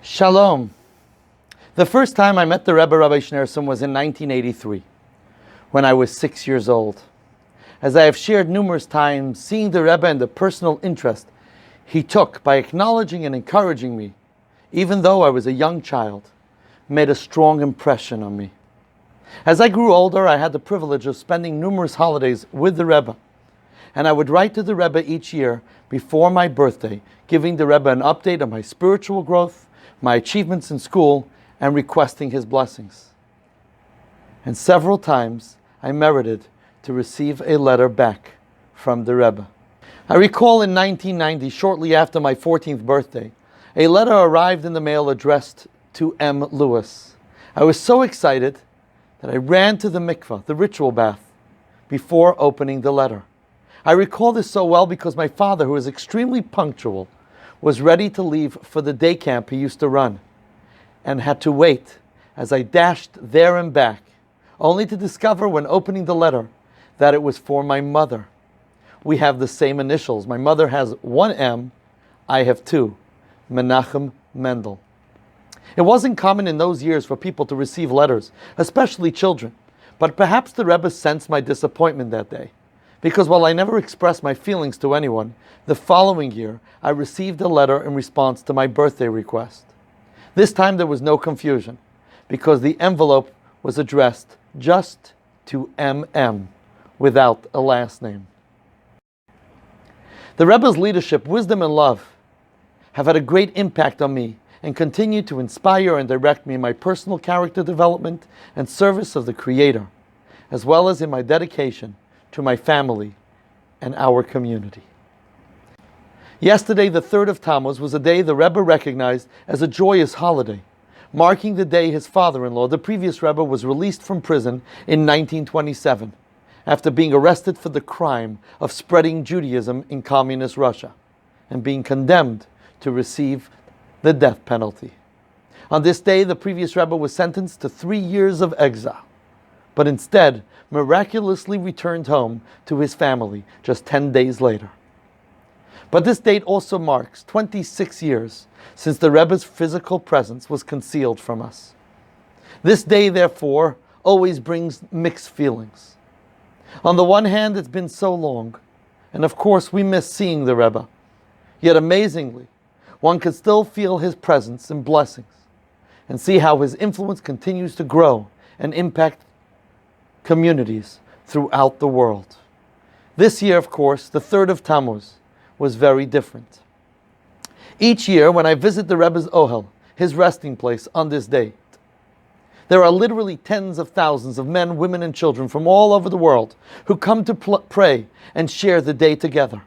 Shalom. The first time I met the Rebbe Rabbi Schneerson was in 1983, when I was 6 years old. As I have shared numerous times, seeing the Rebbe and the personal interest he took by acknowledging and encouraging me, even though I was a young child, made a strong impression on me. As I grew older, I had the privilege of spending numerous holidays with the Rebbe, and I would write to the Rebbe each year before my birthday, giving the Rebbe an update on my spiritual growth, my achievements in school, and requesting his blessings. And several times I merited to receive a letter back from the Rebbe. I recall in 1990, shortly after my 14th birthday, a letter arrived in the mail addressed to M. Lewis. I was so excited that I ran to the mikveh, the ritual bath, before opening the letter. I recall this so well because my father, who was extremely punctual, was ready to leave for the day camp he used to run, and had to wait as I dashed there and back, only to discover when opening the letter that it was for my mother. We have the same initials. My mother has one M, I have two, Menachem Mendel. It wasn't common in those years for people to receive letters, especially children, but perhaps the Rebbe sensed my disappointment that day, because while I never expressed my feelings to anyone, the following year I received a letter in response to my birthday request. This time there was no confusion, because the envelope was addressed just to MM, without a last name. The Rebbe's leadership, wisdom, and love have had a great impact on me and continue to inspire and direct me in my personal character development and service of the Creator, as well as in my dedication to my family and our community. Yesterday, the 3rd of Tammuz, was a day the Rebbe recognized as a joyous holiday, marking the day his father-in-law, the previous Rebbe, was released from prison in 1927, after being arrested for the crime of spreading Judaism in communist Russia, and being condemned to receive the death penalty. On this day, the previous Rebbe was sentenced to 3 years of exile, but instead miraculously returned home to his family just 10 days later. But this date also marks 26 years since the Rebbe's physical presence was concealed from us. This day, therefore, always brings mixed feelings. On the one hand, it's been so long, and of course we miss seeing the Rebbe. Yet amazingly, one can still feel his presence and blessings, and see how his influence continues to grow and impact communities throughout the world. This year, of course, the 3rd of Tammuz, was very different. Each year, when I visit the Rebbe's Ohel, his resting place, on this date, there are literally tens of thousands of men, women, and children from all over the world who come to pray and share the day together.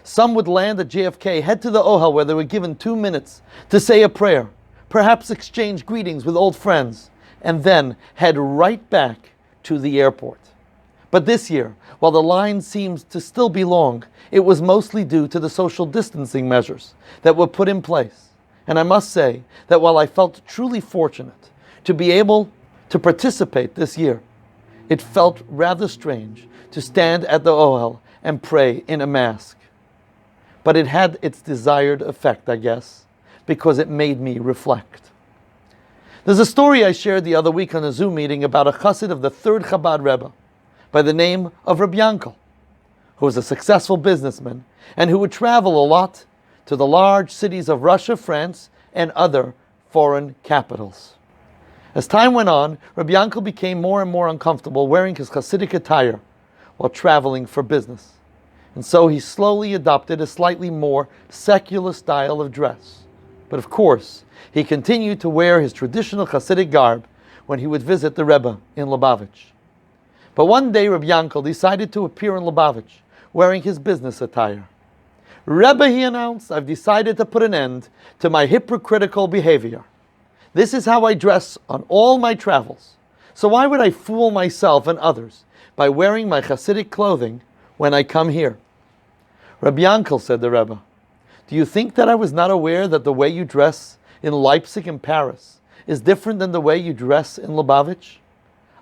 Some would land at JFK, head to the Ohel where they were given 2 minutes to say a prayer, perhaps exchange greetings with old friends, and then head right back to the airport. But this year, while the line seems to still be long, it was mostly due to the social distancing measures that were put in place. And I must say that while I felt truly fortunate to be able to participate this year, it felt rather strange to stand at the Ohel and pray in a mask. But it had its desired effect, I guess, because it made me reflect. There's a story I shared the other week on a Zoom meeting about a chassid of the 3rd Chabad Rebbe by the name of Rabbi Yankel, who was a successful businessman and who would travel a lot to the large cities of Russia, France, and other foreign capitals. As time went on, Rabbi Yankel became more and more uncomfortable wearing his Hasidic attire while traveling for business. And so he slowly adopted a slightly more secular style of dress. But of course, he continued to wear his traditional Hasidic garb when he would visit the Rebbe in Lubavitch. But one day Rabbi Yankel decided to appear in Lubavitch wearing his business attire. "Rebbe," he announced, "I've decided to put an end to my hypocritical behavior. This is how I dress on all my travels. So why would I fool myself and others by wearing my Hasidic clothing when I come here?" "Rabbi Yankel," said the Rebbe, "do you think that I was not aware that the way you dress in Leipzig and Paris is different than the way you dress in Lubavitch?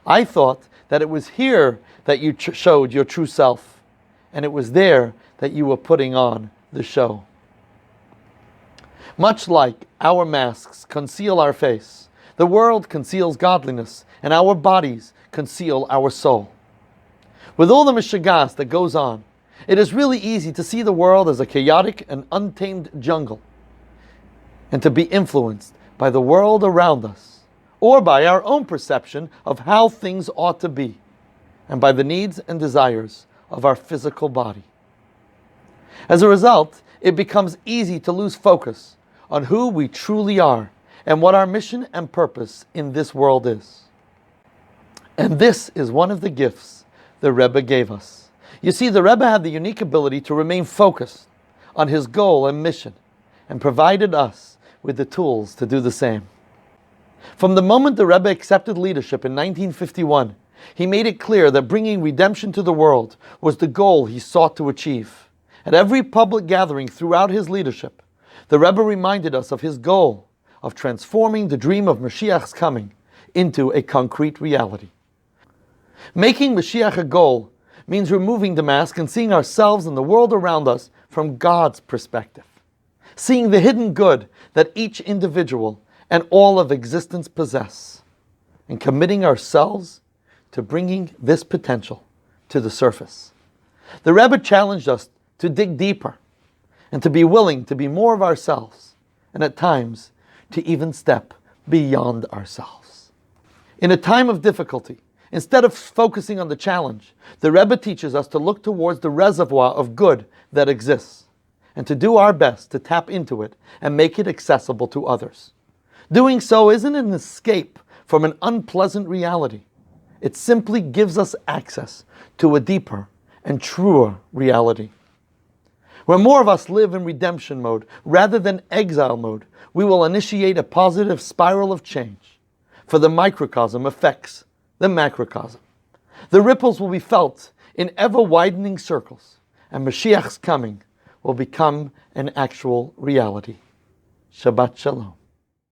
I thought that it was here that you showed your true self, and it was there that you were putting on the show." Much like our masks conceal our face, the world conceals godliness, and our bodies conceal our soul. With all the mishagas that goes on, it is really easy to see the world as a chaotic and untamed jungle, and to be influenced by the world around us, or by our own perception of how things ought to be, and by the needs and desires of our physical body. As a result, it becomes easy to lose focus on who we truly are and what our mission and purpose in this world is. And this is one of the gifts the Rebbe gave us. You see, the Rebbe had the unique ability to remain focused on his goal and mission, and provided us with the tools to do the same. From the moment the Rebbe accepted leadership in 1951, he made it clear that bringing redemption to the world was the goal he sought to achieve. At every public gathering throughout his leadership, the Rebbe reminded us of his goal of transforming the dream of Mashiach's coming into a concrete reality. Making Mashiach a goal means removing the mask and seeing ourselves and the world around us from God's perspective. Seeing the hidden good that each individual and all of existence possess, and committing ourselves to bringing this potential to the surface. The Rebbe challenged us to dig deeper and to be willing to be more of ourselves, and at times to even step beyond ourselves. In a time of difficulty, instead of focusing on the challenge, the Rebbe teaches us to look towards the reservoir of good that exists, and to do our best to tap into it and make it accessible to others. Doing so isn't an escape from an unpleasant reality. It simply gives us access to a deeper and truer reality. When more of us live in redemption mode rather than exile mode, we will initiate a positive spiral of change, for the microcosm affects the macrocosm. The ripples will be felt in ever-widening circles, and Mashiach's coming will become an actual reality. Shabbat Shalom.